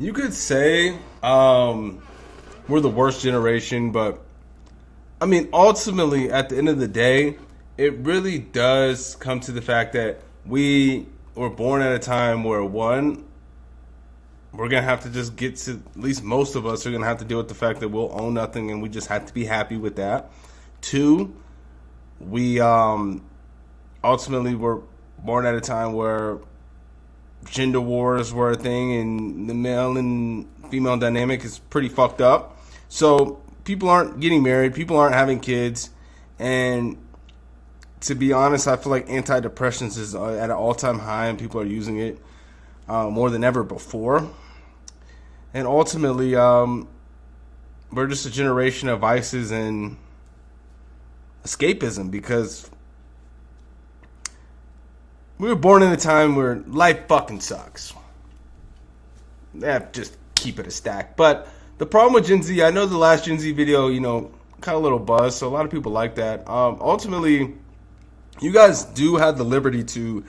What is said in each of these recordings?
You could say we're the worst generation, but I mean, ultimately, at the end of the day, it really does come to the fact that we were born at a time where, one, we're going to have to just get to, at least most of us are going to have to deal with the fact that we'll own nothing and we just have to be happy with that. Two, we ultimately were born at a time where gender wars were a thing and the male and female dynamic is pretty fucked up. So people aren't getting married, people aren't having kids, and to be honest, I feel like antidepressants is at an all-time high and people are using it more than ever before. And ultimately, we're just a generation of vices and escapism because we were born in a time where life fucking sucks. Just keep it a stack. But the problem with Gen Z, I know the last Gen Z video, kind of a little buzz, so a lot of people like that. Ultimately, you guys do have the liberty to,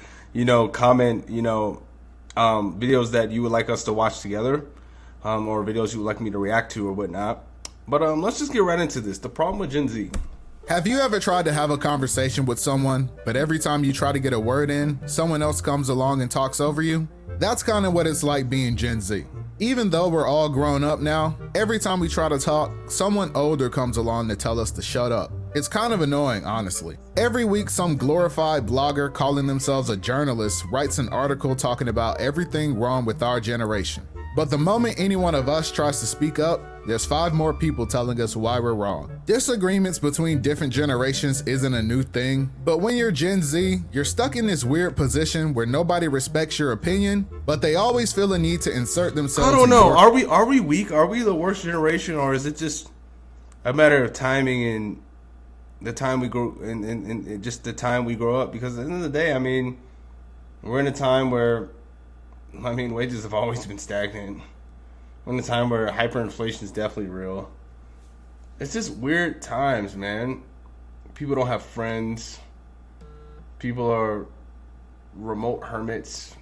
comment, videos that you would like us to watch together, or videos you would like me to react to or whatnot. But let's just get right into this. The problem with Gen Z. Have you ever tried to have a conversation with someone, but every time you try to get a word in, someone else comes along and talks over you? That's kind of what it's like being Gen Z. Even though we're all grown up now, every time we try to talk, someone older comes along to tell us to shut up. It's kind of annoying, honestly. Every week, some glorified blogger calling themselves a journalist writes an article talking about everything wrong with our generation. But the moment any one of us tries to speak up, there's 5 more people telling us why we're wrong. Disagreements between different generations isn't a new thing, but when you're Gen Z, you're stuck in this weird position where nobody respects your opinion, but they always feel a need to insert themselves. I don't know. Are we weak? Are we the worst generation, or is it just a matter of timing and the time we grow and just the time we grow up? Because at the end of the day, I mean, we're in a time where, wages have always been stagnant. We're in a time where hyperinflation is definitely real. It's just weird times, man. People don't have friends. People are remote hermits.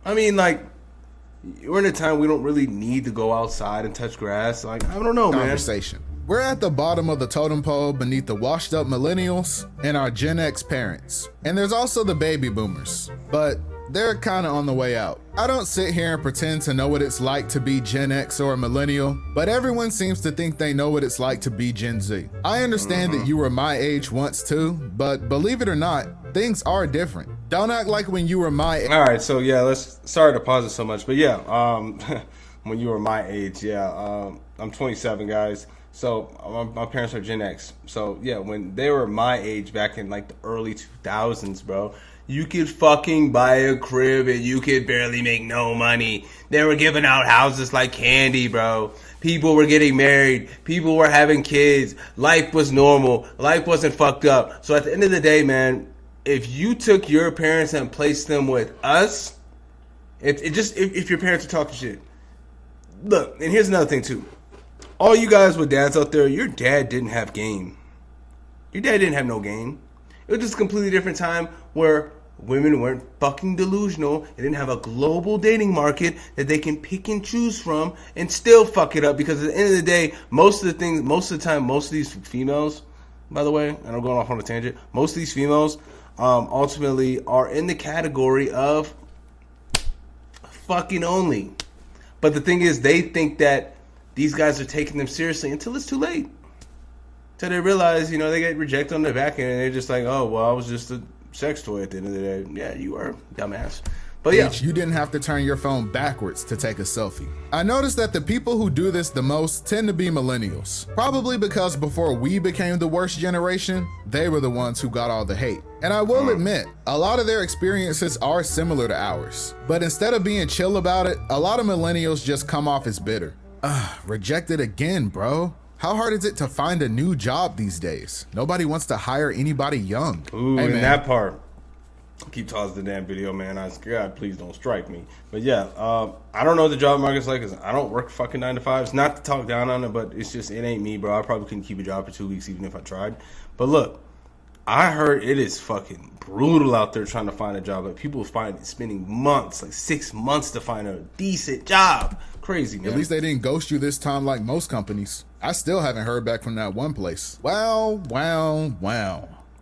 We're in a time we don't really need to go outside and touch grass. I don't know, man. Conversation. We're at the bottom of the totem pole beneath the washed up millennials and our Gen X parents. And there's also the baby boomers, but they're kind of on the way out. I don't sit here and pretend to know what it's like to be Gen X or a millennial, but everyone seems to think they know what it's like to be Gen Z. I understand that you were my age once too, but believe it or not, things are different. Don't act like when you were my age. All right, so yeah, sorry to pause it so much, but yeah, when you were my age, I'm 27, guys. So my parents are Gen X. So yeah, when they were my age back in the early 2000s, bro, you could fucking buy a crib and you could barely make no money. They were giving out houses like candy, bro. People were getting married. People were having kids. Life was normal. Life wasn't fucked up. So at the end of the day, man, if you took your parents and placed them with us, if your parents are talking shit, look, and here's another thing too. All you guys with dads out there, your dad didn't have game. Your dad didn't have no game. It was just a completely different time where women weren't fucking delusional. They didn't have a global dating market that they can pick and choose from and still fuck it up. Because at the end of the day, most of the time, most of these females, by the way, and I'm going off on a tangent, most of these females ultimately are in the category of fucking only. But the thing is, they think that these guys are taking them seriously until it's too late. Until they realize, they get rejected on the back end and they're just like, oh, well, I was just a sex toy at the end of the day. Yeah, you were, dumbass. But yeah. You didn't have to turn your phone backwards to take a selfie. I noticed that the people who do this the most tend to be millennials. Probably because before we became the worst generation, they were the ones who got all the hate. And I will admit, a lot of their experiences are similar to ours. But instead of being chill about it, a lot of millennials just come off as bitter. Rejected again, bro. How hard is it to find a new job these days? Nobody wants to hire anybody young. Ooh, hey, man. That part. Keep tossing the damn video, man. God, please don't strike me. But yeah, I don't know what the job market's like because I don't work fucking 9 to 5s. Not to talk down on it, but it's just, it ain't me, bro. I probably couldn't keep a job for 2 weeks even if I tried. But look, I heard it is fucking brutal out there trying to find a job. Like people spending months, like 6 months to find a decent job. Crazy, man. At least they didn't ghost you this time like most companies. I still haven't heard back from that one place. Well.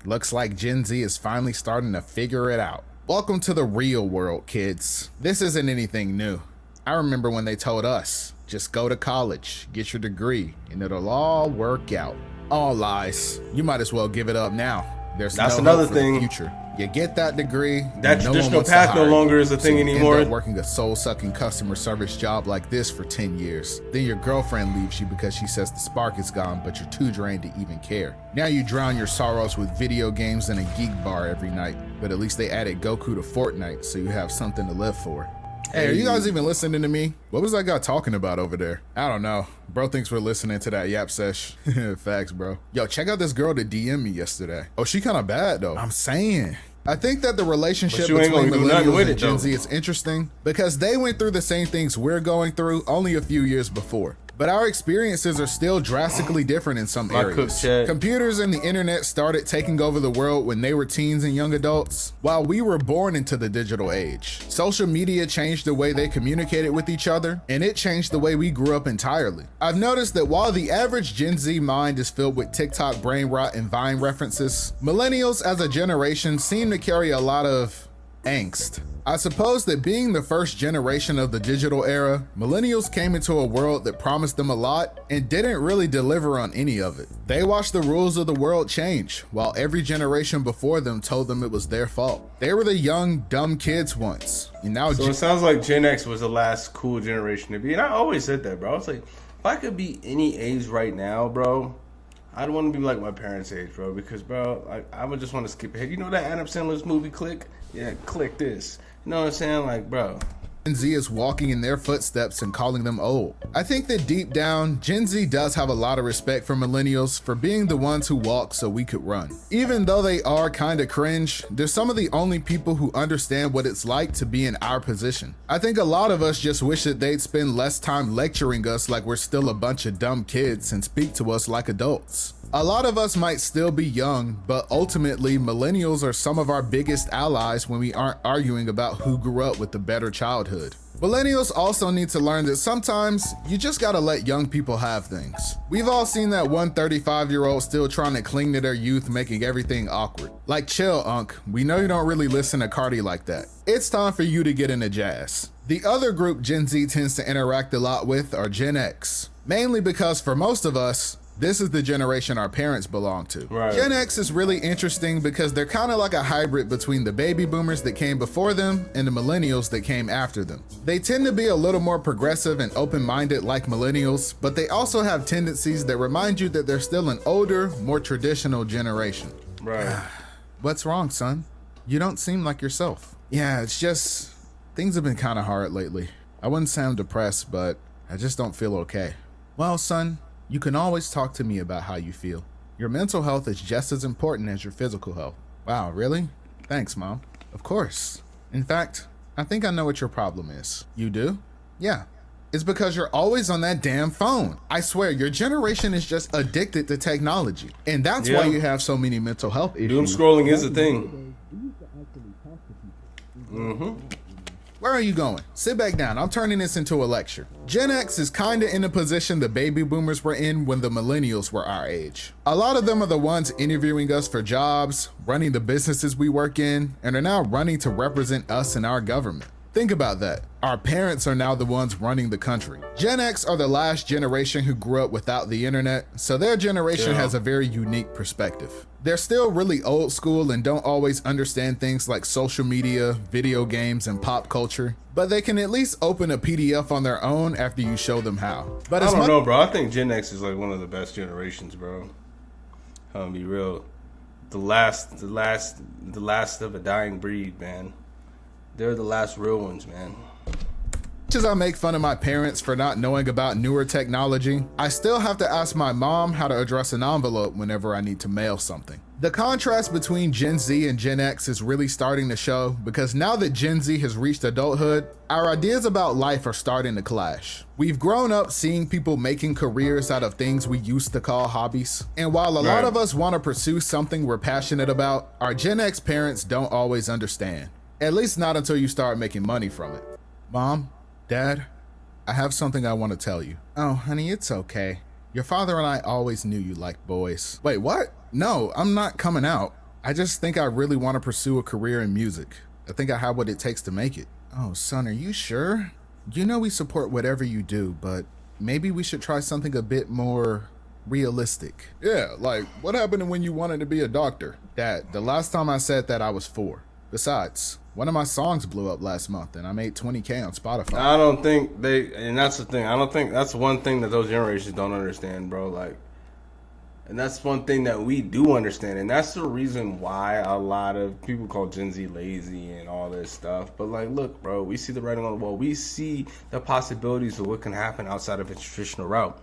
Looks like Gen Z is finally starting to figure it out. Welcome to the real world, kids. This isn't anything new. I remember when they told us, just go to college, get your degree, and it'll all work out. All lies. You might as well give it up now. That's another thing. The future. You get that degree. That traditional path no longer is a thing anymore. End up working a soul-sucking customer service job like this for 10 years. Then your girlfriend leaves you because she says the spark is gone, but you're too drained to even care. Now you drown your sorrows with video games and a geek bar every night. But at least they added Goku to Fortnite, so you have something to live for. Hey, are you guys even listening to me? What was that guy talking about over there? I don't know. Bro thinks we're listening to that yap sesh. Facts, bro. Yo, check out this girl that DM'd me yesterday. Oh, she kind of bad, though. I'm saying. I think that the relationship between millennials and Gen Z is interesting because they went through the same things we're going through only a few years before. But our experiences are still drastically different in some areas. Computers and the internet started taking over the world when they were teens and young adults, while we were born into the digital age. Social media changed the way they communicated with each other, and it changed the way we grew up entirely. I've noticed that while the average Gen Z mind is filled with TikTok brain rot and Vine references, millennials as a generation seem to carry a lot of angst. I suppose that being the first generation of the digital era, millennials came into a world that promised them a lot and didn't really deliver on any of it. They watched the rules of the world change, while every generation before them told them it was their fault. They were the young, dumb kids once. And now so it sounds like Gen X was the last cool generation to be. And I always said that, bro. I was like, if I could be any age right now, bro, I'd want to be like my parents' age, bro. Because, bro, I would just want to skip ahead. You know that Adam Sandler's movie, Click? Yeah, click this. You know what I'm saying? Like, bro. Gen Z is walking in their footsteps and calling them old. I think that deep down, Gen Z does have a lot of respect for millennials for being the ones who walk so we could run. Even though they are kind of cringe, they're some of the only people who understand what it's like to be in our position. I think a lot of us just wish that they'd spend less time lecturing us like we're still a bunch of dumb kids and speak to us like adults. A lot of us might still be young, but ultimately millennials are some of our biggest allies when we aren't arguing about who grew up with the better childhood. Millennials also need to learn that sometimes you just gotta let young people have things. We've all seen that one 35-year-old still trying to cling to their youth, making everything awkward. Like, chill, Unc. We know you don't really listen to Cardi like that. It's time for you to get into jazz. The other group Gen Z tends to interact a lot with are Gen X, mainly because for most of us, this is the generation our parents belong to. Right. Gen X is really interesting because they're kind of like a hybrid between the baby boomers that came before them and the millennials that came after them. They tend to be a little more progressive and open-minded like millennials, but they also have tendencies that remind you that they're still an older, more traditional generation. Right. What's wrong, son? You don't seem like yourself. Yeah, it's just, things have been kind of hard lately. I wouldn't say I'm depressed, but I just don't feel okay. Well, son, you can always talk to me about how you feel. Your mental health is just as important as your physical health. Wow, really? Thanks, Mom. Of course. In fact, I think I know what your problem is. You do? Yeah. It's because you're always on that damn phone. I swear, your generation is just addicted to technology. And that's why you have so many mental health issues. Doom scrolling is a thing. Where are you going? Sit back down. I'm turning this into a lecture. Gen X is kinda in the position the baby boomers were in when the millennials were our age. A lot of them are the ones interviewing us for jobs, running the businesses we work in, and are now running to represent us in our government. Think about that. Our parents are now the ones running the country. Gen X are the last generation who grew up without the internet, so their generation has a very unique perspective. They're still really old school and don't always understand things like social media, video games, and pop culture, but they can at least open a PDF on their own after you show them how. But I don't know, bro. I think Gen X is like one of the best generations, bro. I'm gonna be real. The last of a dying breed, man. They're the last real ones, man. As much as I make fun of my parents for not knowing about newer technology, I still have to ask my mom how to address an envelope whenever I need to mail something. The contrast between Gen Z and Gen X is really starting to show because now that Gen Z has reached adulthood, our ideas about life are starting to clash. We've grown up seeing people making careers out of things we used to call hobbies. And while a lot of us want to pursue something we're passionate about, our Gen X parents don't always understand. At least not until you start making money from it. Mom, Dad, I have something I want to tell you. Oh, honey, it's okay. Your father and I always knew you liked boys. Wait, what? No, I'm not coming out. I just think I really want to pursue a career in music. I think I have what it takes to make it. Oh, son, are you sure? You know we support whatever you do, but maybe we should try something a bit more realistic. Yeah, like what happened when you wanted to be a doctor? Dad, the last time I said that I was 4. Besides, one of my songs blew up last month and I made 20K on Spotify. I don't think and that's the thing. I don't think that's one thing that those generations don't understand, bro. Like, and that's one thing that we do understand. And that's the reason why a lot of people call Gen Z lazy and all this stuff. But like, look, bro, we see the writing on the wall. We see the possibilities of what can happen outside of a traditional route,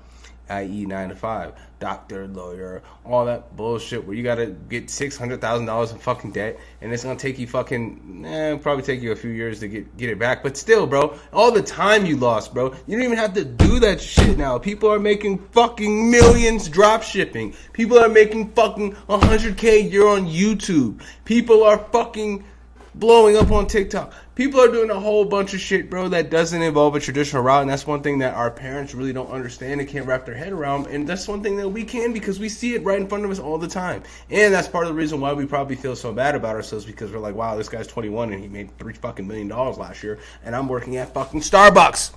i.e. 9 to 5, doctor, lawyer, all that bullshit where you gotta get $600,000 in fucking debt and it's gonna take you probably take you a few years to get it back. But still, bro, all the time you lost, bro, you don't even have to do that shit now. People are making fucking millions drop shipping. People are making fucking 100K a year on YouTube. People are fucking blowing up on TikTok. People are doing a whole bunch of shit, bro, that doesn't involve a traditional route, and that's one thing that our parents really don't understand and can't wrap their head around, and that's one thing that we can because we see it right in front of us all the time. And that's part of the reason why we probably feel so bad about ourselves, because we're like, wow, this guy's 21 and he made $3 million last year, and I'm working at fucking Starbucks.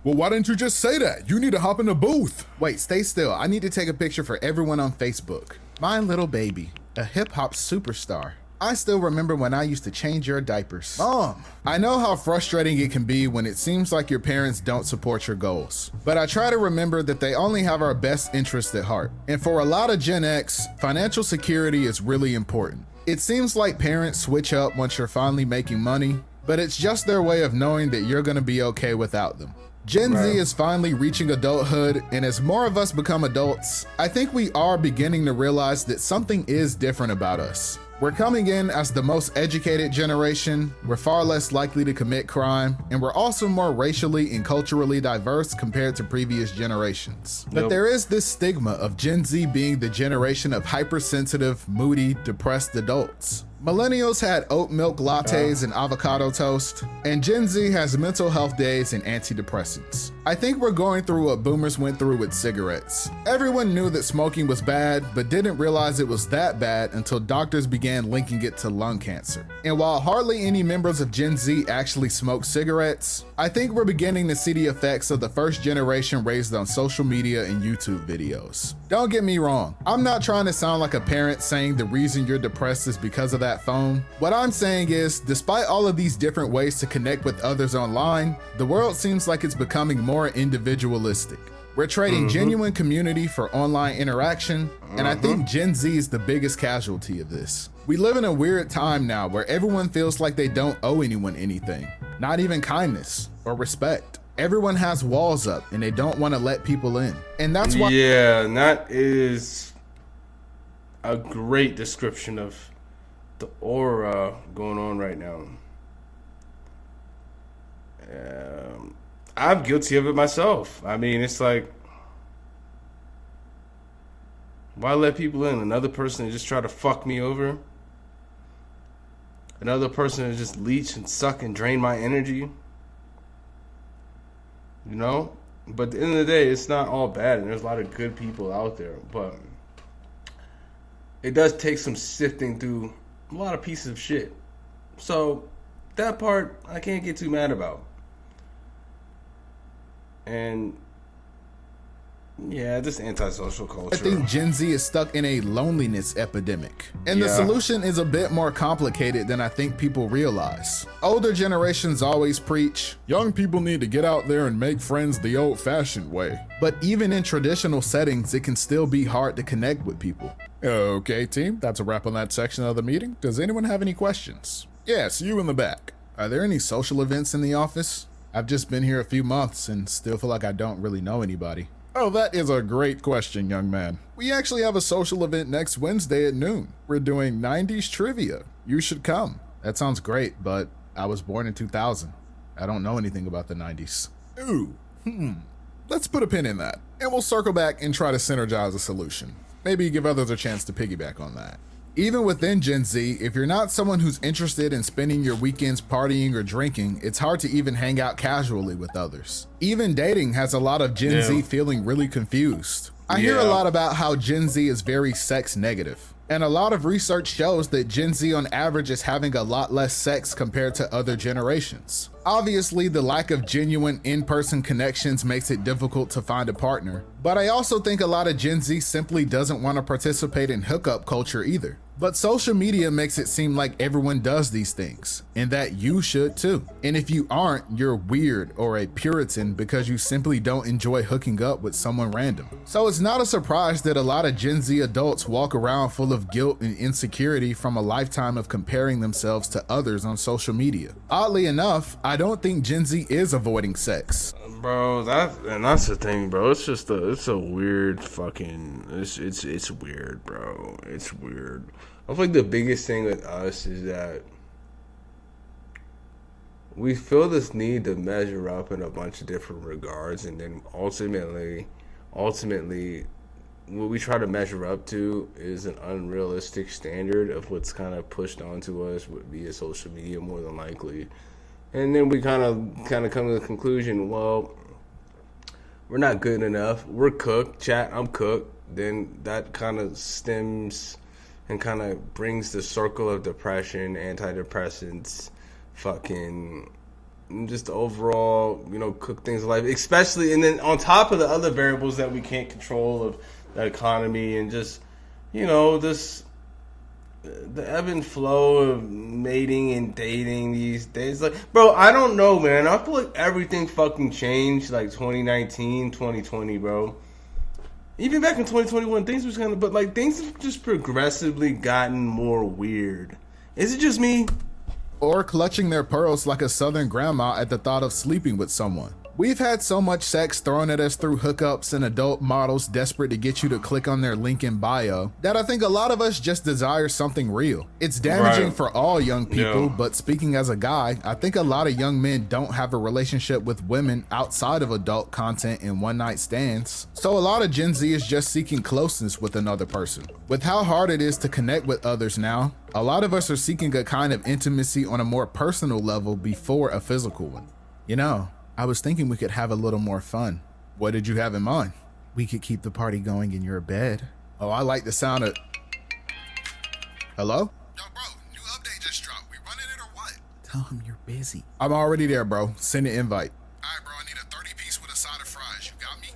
Well, why didn't you just say that? You need to hop in the booth. Wait, stay still. I need to take a picture for everyone on Facebook. My little baby, a hip-hop superstar. I still remember when I used to change your diapers. Mom, I know how frustrating it can be when it seems like your parents don't support your goals, but I try to remember that they only have our best interests at heart. And for a lot of Gen X, financial security is really important. It seems like parents switch up once you're finally making money, but it's just their way of knowing that you're gonna be okay without them. Gen Z is finally reaching adulthood, and as more of us become adults, I think we are beginning to realize that something is different about us. We're coming in as the most educated generation, we're far less likely to commit crime, and we're also more racially and culturally diverse compared to previous generations. But there is this stigma of Gen Z being the generation of hypersensitive, moody, depressed adults. Millennials had oat milk lattes and avocado toast, and Gen Z has mental health days and antidepressants. I think we're going through what boomers went through with cigarettes. Everyone knew that smoking was bad, but didn't realize it was that bad until doctors began linking it to lung cancer. And while hardly any members of Gen Z actually smoke cigarettes, I think we're beginning to see the effects of the first generation raised on social media and YouTube videos. Don't get me wrong, I'm not trying to sound like a parent saying the reason you're depressed is because of that phone. What I'm saying is, despite all of these different ways to connect with others online, the world seems like it's becoming more individualistic. We're trading genuine community for online interaction, and I think Gen Z is the biggest casualty of this. We live in a weird time now where everyone feels like they don't owe anyone anything, not even kindness or respect. Everyone has walls up and they don't want to let people in. And that's why— Yeah, and that is a great description of the aura going on right now. I'm guilty of it myself. I mean, it's like, why let people in? Another person to just try to fuck me over? Another person to just leech and suck and drain my energy? You know? But at the end of the day, it's not all bad, and there's a lot of good people out there. But it does take some sifting through a lot of pieces of shit. So that part I can't get too mad about. And yeah, this antisocial culture. I think Gen Z is stuck in a loneliness epidemic. And the solution is a bit more complicated than I think people realize. Older generations always preach, young people need to get out there and make friends the old-fashioned way. But even in traditional settings, it can still be hard to connect with people. Okay, team, that's a wrap on that section of the meeting. Does anyone have any questions? Yes, you in the back. Are there any social events in the office? I've just been here a few months and still feel like I don't really know anybody. Oh, that is a great question, young man. We actually have a social event next Wednesday at noon. We're doing 90s trivia. You should come. That sounds great, but I was born in 2000. I don't know anything about the 90s. Ooh, Let's put a pin in that, and we'll circle back and try to synergize a solution. Maybe give others a chance to piggyback on that. Even within Gen Z, if you're not someone who's interested in spending your weekends partying or drinking, it's hard to even hang out casually with others. Even dating has a lot of Gen Z feeling really confused. I hear a lot about how Gen Z is very sex negative. And a lot of research shows that Gen Z on average is having a lot less sex compared to other generations. Obviously, the lack of genuine in-person connections makes it difficult to find a partner, but I also think a lot of Gen Z simply doesn't want to participate in hookup culture either. But social media makes it seem like everyone does these things, and that you should too. And if you aren't, you're weird or a Puritan because you simply don't enjoy hooking up with someone random. So it's not a surprise that a lot of Gen Z adults walk around full of guilt and insecurity from a lifetime of comparing themselves to others on social media. Oddly enough, I don't think Gen Z is avoiding sex. Bro, that's the thing, bro. It's a weird fucking, it's weird, bro. It's weird. I think the biggest thing with us is that we feel this need to measure up in a bunch of different regards, and then ultimately, what we try to measure up to is an unrealistic standard of what's kind of pushed onto us via social media, more than likely. And then we kind of come to the conclusion, well, we're not good enough. We're cooked. Chat, I'm cooked. Then that kind of stems and kind of brings the circle of depression, antidepressants, fucking just overall, cook things alive. Especially, and then on top of the other variables that we can't control of the economy and just, this the ebb and flow of mating and dating these days. Like, bro, I don't know, man. I feel like everything fucking changed like 2019, 2020, bro. Even back in 2021, things was kind of, but like things have just progressively gotten more weird. Is it just me? Or clutching their pearls like a southern grandma at the thought of sleeping with someone. We've had so much sex thrown at us through hookups and adult models desperate to get you to click on their link in bio that I think a lot of us just desire something real. It's damaging for all young people, but speaking as a guy, I think a lot of young men don't have a relationship with women outside of adult content and one-night stands. So a lot of Gen Z is just seeking closeness with another person. With how hard it is to connect with others now, a lot of us are seeking a kind of intimacy on a more personal level before a physical one. I was thinking we could have a little more fun. What did you have in mind? We could keep the party going in your bed. Oh, I like the sound of... Hello? Yo, bro, new update just dropped. We running it or what? Tell him you're busy. I'm already there, bro. Send an invite. All right, bro, I need a 30-piece with a side of fries. You got me?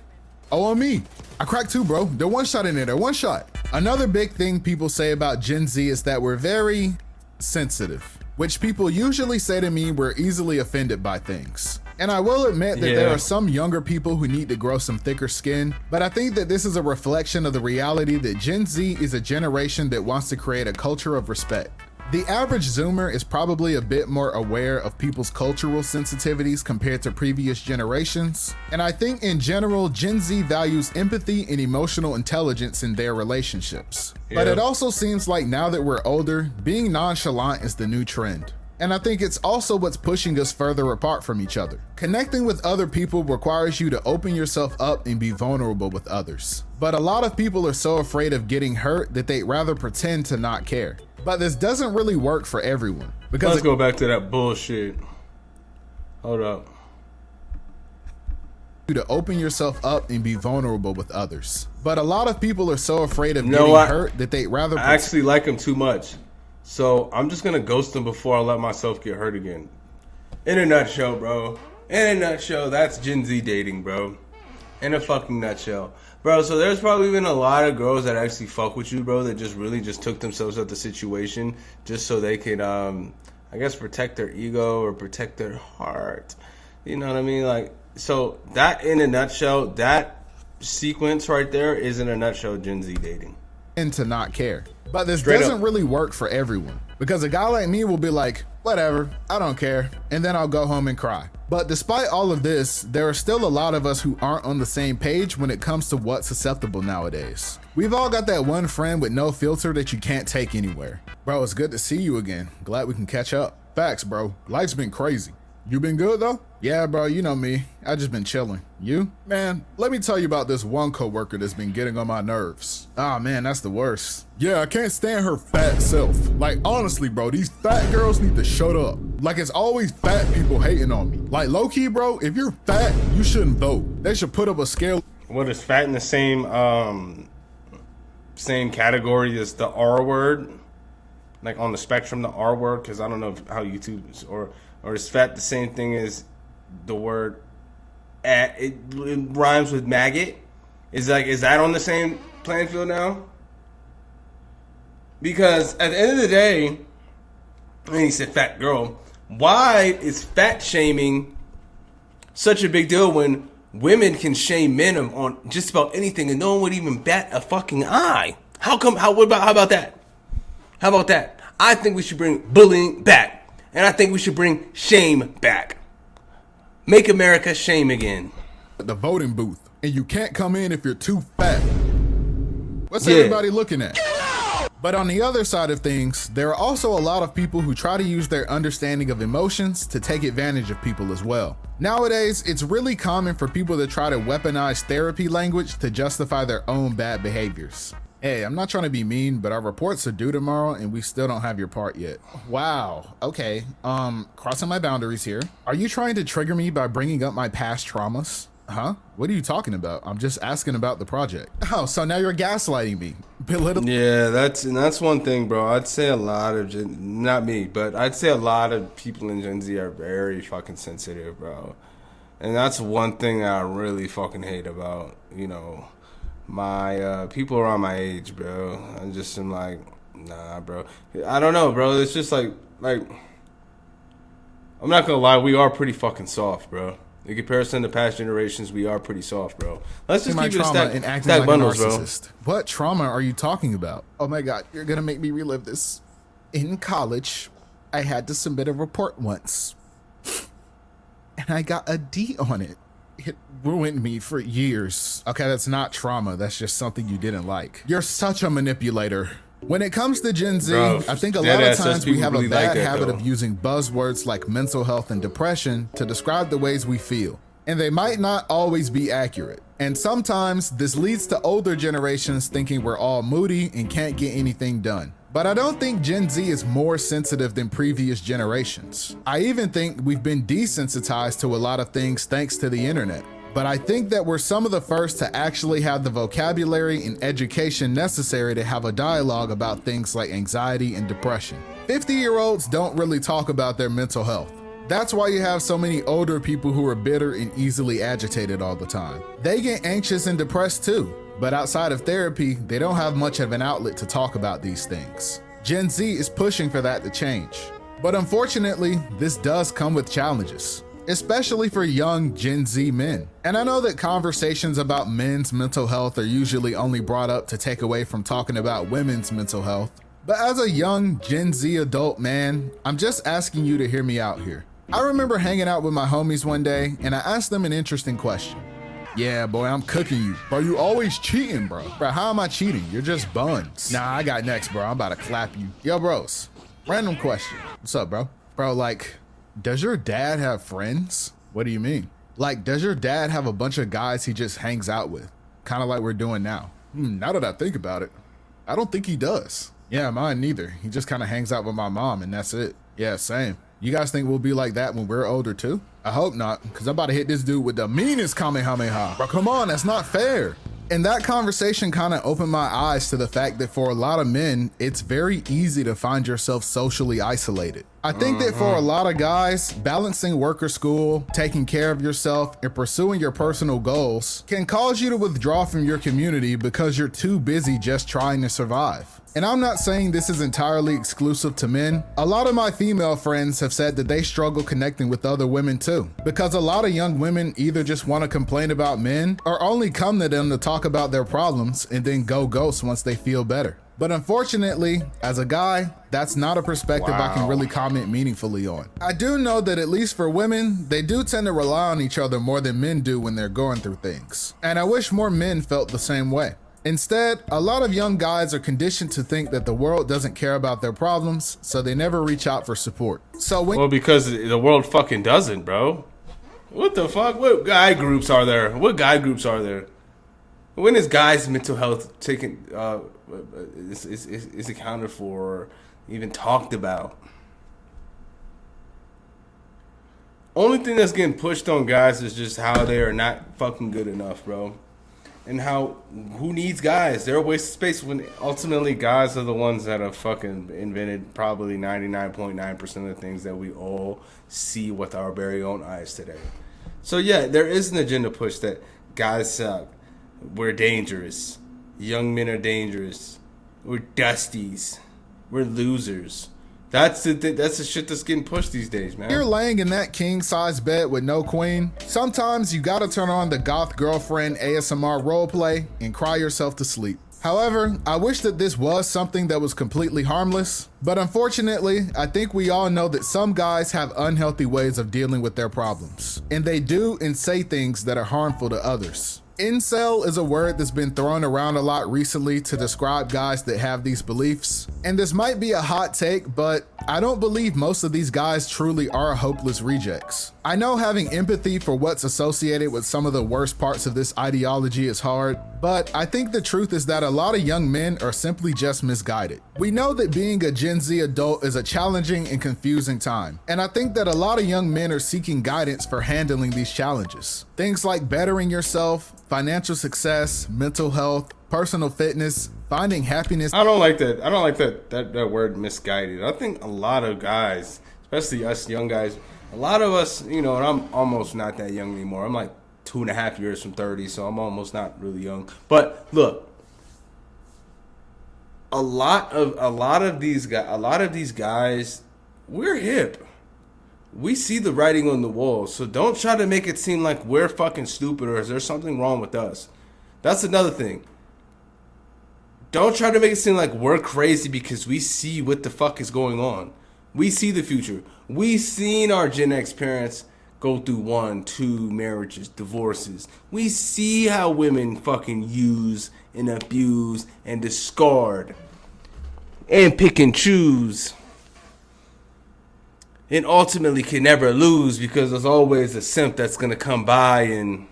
Oh, on me. I cracked two, bro. They're one shot in there. They're one shot. Another big thing people say about Gen Z is that we're very sensitive, which people usually say to me we're easily offended by things. And I will admit that there are some younger people who need to grow some thicker skin, but I think that this is a reflection of the reality that Gen Z is a generation that wants to create a culture of respect. The average Zoomer is probably a bit more aware of people's cultural sensitivities compared to previous generations, and I think in general, Gen Z values empathy and emotional intelligence in their relationships. But it also seems like now that we're older, being nonchalant is the new trend. And I think it's also what's pushing us further apart from each other. Connecting with other people requires you to open yourself up and be vulnerable with others. But a lot of people are so afraid of getting hurt that they'd rather pretend to not care. But this doesn't really work for everyone. Because let's go back to that bullshit. Hold up. To open yourself up and be vulnerable with others. But a lot of people are so afraid of getting hurt that they'd rather I actually like him too much. So I'm just going to ghost him before I let myself get hurt again. In a nutshell, bro. In a nutshell, that's Gen Z dating, bro. In a fucking nutshell. Bro, so there's probably been a lot of girls that actually fuck with you, bro, that just really just took themselves out the situation just so they could, I guess, protect their ego or protect their heart. You know what I mean? Like, so that in a nutshell, that sequence right there is in a nutshell Gen Z dating. And to not care. But this doesn't really work for everyone, because a guy like me will be like, whatever, I don't care, and then I'll go home and cry. But despite all of this, there are still a lot of us who aren't on the same page when it comes to what's acceptable nowadays. We've all got that one friend with no filter that you can't take anywhere. Bro, it's good to see you again. Glad we can catch up. Facts, bro. Life's been crazy. You been good though? Yeah, bro, you know me. I just been chilling. You? Man, let me tell you about this one coworker that's been getting on my nerves. Ah, man, that's the worst. Yeah, I can't stand her fat self. Like, honestly, bro, these fat girls need to shut up. Like, it's always fat people hating on me. Like, low-key, bro, if you're fat, you shouldn't vote. They should put up a scale. What is fat in the same category as the R word? Like on the spectrum, the R word? Because I don't know how YouTube is, or is fat the same thing as the word it rhymes with maggot? Is that on the same playing field now? Because at the end of the day, and he said fat girl, why is fat shaming such a big deal when women can shame men on just about anything and no one would even bat a fucking eye? How about that? How about that? I think we should bring bullying back. And I think we should bring shame back. Make America shame again. The voting booth. And you can't come in if you're too fat. What's everybody looking at? But on the other side of things, there are also a lot of people who try to use their understanding of emotions to take advantage of people as well. Nowadays, it's really common for people to try to weaponize therapy language to justify their own bad behaviors. Hey, I'm not trying to be mean, but our reports are due tomorrow and we still don't have your part yet. Wow, okay. Crossing my boundaries here. Are you trying to trigger me by bringing up my past traumas? Huh? What are you talking about? I'm just asking about the project. Oh, so now you're gaslighting me. Yeah, that's one thing, bro. I'd say a lot of not me, but I'd say a lot of people in Gen Z are very fucking sensitive, bro. And that's one thing that I really fucking hate about, my people around my age, bro. I just am like, nah, bro. I don't know, bro. It's just like I'm not gonna lie, we are pretty fucking soft, bro. In comparison to past generations, we are pretty soft, bro. Let's just keep it a stack bundles, bro. What trauma are you talking about? Oh my God, you're gonna make me relive this. In college, I had to submit a report once, and I got a D on it. It ruined me for years. Okay, that's not trauma. That's just something you didn't like. You're such a manipulator. When it comes to Gen Z, bro, I think a lot of times we have a bad habit of using buzzwords like mental health and depression to describe the ways we feel. And they might not always be accurate. And sometimes this leads to older generations thinking we're all moody and can't get anything done. But I don't think Gen Z is more sensitive than previous generations. I even think we've been desensitized to a lot of things thanks to the internet. But I think that we're some of the first to actually have the vocabulary and education necessary to have a dialogue about things like anxiety and depression. 50-year-olds don't really talk about their mental health. That's why you have so many older people who are bitter and easily agitated all the time. They get anxious and depressed too, but outside of therapy, they don't have much of an outlet to talk about these things. Gen Z is pushing for that to change. But unfortunately, this does come with challenges, especially for young Gen Z men. And I know that conversations about men's mental health are usually only brought up to take away from talking about women's mental health. But as a young Gen Z adult man, I'm just asking you to hear me out here. I remember hanging out with my homies one day and I asked them an interesting question. Yeah, boy, I'm cooking you. Bro, you always cheating, bro. Bro, how am I cheating? You're just buns. Nah, I got next, bro. I'm about to clap you. Yo, bros, random question. What's up, bro? Bro, like, does your dad have friends? What do you mean? Like, does your dad have a bunch of guys he just hangs out with? Kind of like we're doing now. Now that I think about it, I don't think he does. Yeah, mine neither. He just kind of hangs out with my mom and that's it. Yeah, same. You guys think we'll be like that when we're older too? I hope not, because I'm about to hit this dude with the meanest Kamehameha. Bro, come on, that's not fair. And that conversation kind of opened my eyes to the fact that for a lot of men, it's very easy to find yourself socially isolated. I think that for a lot of guys, balancing work or school, taking care of yourself, and pursuing your personal goals can cause you to withdraw from your community because you're too busy just trying to survive. And I'm not saying this is entirely exclusive to men. A lot of my female friends have said that they struggle connecting with other women too, because a lot of young women either just want to complain about men or only come to them to talk about their problems and then go ghost once they feel better. But unfortunately, as a guy, that's not a perspective I can really comment meaningfully on. I do know that at least for women, they do tend to rely on each other more than men do when they're going through things. And I wish more men felt the same way. Instead, a lot of young guys are conditioned to think that the world doesn't care about their problems, so they never reach out for support. Well, because the world fucking doesn't, bro. What the fuck? What guy groups are there? When is guys' mental health taken is accounted for or even talked about? Only thing that's getting pushed on guys is just how they are not fucking good enough, bro. And who needs guys? They're a waste of space when ultimately guys are the ones that have fucking invented probably 99.9% of the things that we all see with our very own eyes today. So yeah, there is an agenda push that guys suck. We're dangerous. Young men are dangerous. We're dusties. We're losers. That's the shit that's getting pushed these days, man. You're laying in that king-size bed with no queen. Sometimes you gotta turn on the goth girlfriend ASMR roleplay and cry yourself to sleep. However, I wish that this was something that was completely harmless, but unfortunately, I think we all know that some guys have unhealthy ways of dealing with their problems, and they do and say things that are harmful to others. Incel is a word that's been thrown around a lot recently to describe guys that have these beliefs. And this might be a hot take, but I don't believe most of these guys truly are hopeless rejects. I know having empathy for what's associated with some of the worst parts of this ideology is hard, but I think the truth is that a lot of young men are simply just misguided. We know that being a Gen Z adult is a challenging and confusing time, and I think that a lot of young men are seeking guidance for handling these challenges. Things like bettering yourself, financial success, mental health, personal fitness, finding happiness. I don't like that word misguided. I think a lot of guys, especially us young guys, a lot of us, and I'm almost not that young anymore. I'm like 2.5 years from 30, so I'm almost not really young. But look, a lot of these guys, we're hip. We see the writing on the wall, so don't try to make it seem like we're fucking stupid or is there something wrong with us. That's another thing. Don't try to make it seem like we're crazy because we see what the fuck is going on. We see the future. We seen our Gen X parents go through 1, 2 marriages, divorces. We see how women fucking use and abuse and discard and pick and choose. And ultimately can never lose because there's always a simp that's going to come by and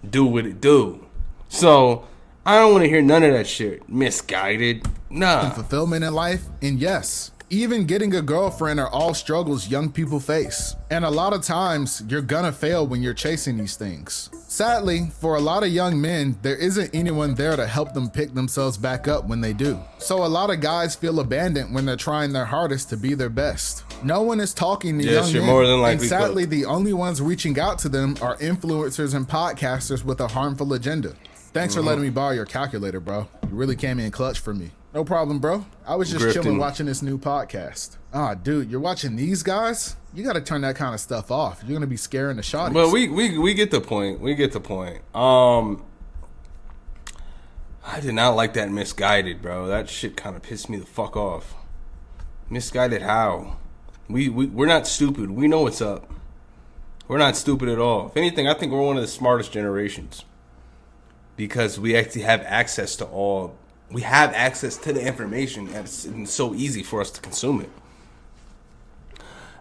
do what it do. So I don't want to hear none of that shit. Misguided. Nah. And fulfillment in life. And yes, even getting a girlfriend are all struggles young people face. And a lot of times you're gonna fail when you're chasing these things. Sadly, for a lot of young men, there isn't anyone there to help them pick themselves back up when they do. So a lot of guys feel abandoned when they're trying their hardest to be their best. No one is talking to young men, more than likely and sadly, the only ones reaching out to them are influencers and podcasters with a harmful agenda. Thanks for letting me borrow your calculator, bro. You really came in clutch for me. No problem, bro. I was just chilling watching this new podcast. Ah, dude, you're watching these guys? You got to turn that kind of stuff off. You're going to be scaring the shotties. But we get the point. We get the point. I did not like that misguided, bro. That shit kind of pissed me the fuck off. Misguided how? We're not stupid. We know what's up. We're not stupid at all. If anything, I think we're one of the smartest generations. Because we actually have access to all. We have access to the information, and it's so easy for us to consume it.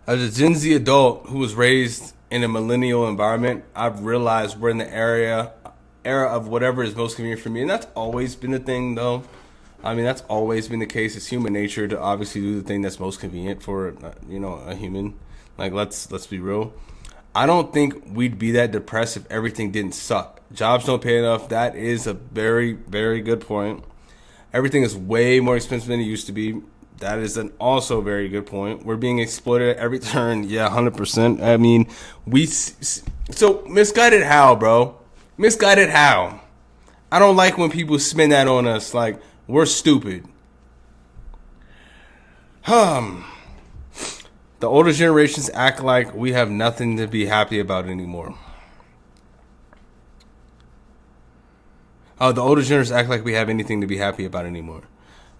As a Gen Z adult who was raised in a millennial environment, I've realized we're in the era of whatever is most convenient for me, and that's always been the thing, though. I mean, that's always been the case. It's human nature to obviously do the thing that's most convenient for a human. Like let's be real. I don't think we'd be that depressed if everything didn't suck. Jobs don't pay enough. That is a very, very good point. Everything is way more expensive than it used to be. That is an also very good point. We're being exploited at every turn. Yeah, 100%. I mean, so misguided how, bro? Misguided how? I don't like when people spin that on us like we're stupid. The older generations act like we have nothing to be happy about anymore. The older generations act like we have anything to be happy about anymore.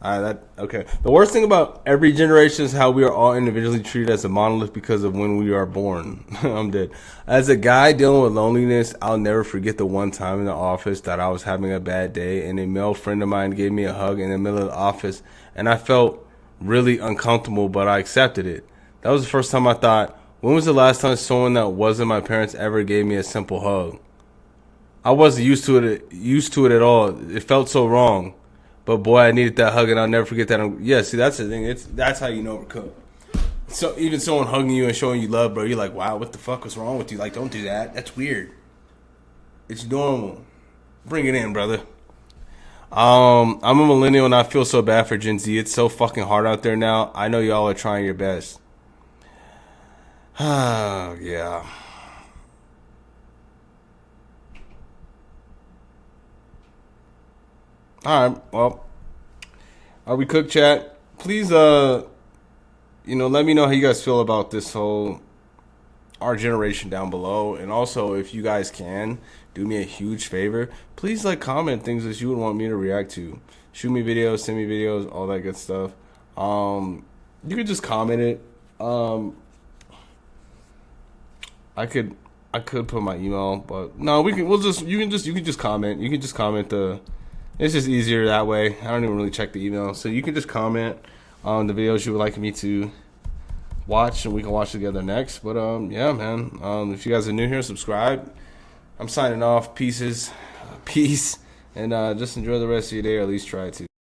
Okay. The worst thing about every generation is how we are all individually treated as a monolith because of when we are born. I'm dead. As a guy dealing with loneliness, I'll never forget the one time in the office that I was having a bad day, and a male friend of mine gave me a hug in the middle of the office, and I felt really uncomfortable, but I accepted it. That was the first time I thought, when was the last time someone that wasn't my parents ever gave me a simple hug? I wasn't used to it at all. It felt so wrong. But boy, I needed that hug, and I'll never forget that. Yeah, see, that's the thing. That's how you know we're cooked. So even someone hugging you and showing you love, bro, you're like, wow, what the fuck was wrong with you? Like, don't do that. That's weird. It's normal. Bring it in, brother. I'm a millennial, and I feel so bad for Gen Z. It's so fucking hard out there now. I know y'all are trying your best. Yeah. All right, well, are we cooked, chat? Please, let me know how you guys feel about this whole our generation down below, and also if you guys can do me a huge favor, please comment things that you would want me to react to. Shoot me videos, send me videos, all that good stuff. You could just comment it. I could put my email, but no, you can just comment. You can just comment It's just easier that way. I don't even really check the email. So you can just comment on the videos you would like me to watch, and we can watch together next. But yeah, man. If you guys are new here, subscribe. I'm signing off. Peace, and just enjoy the rest of your day, or at least try to.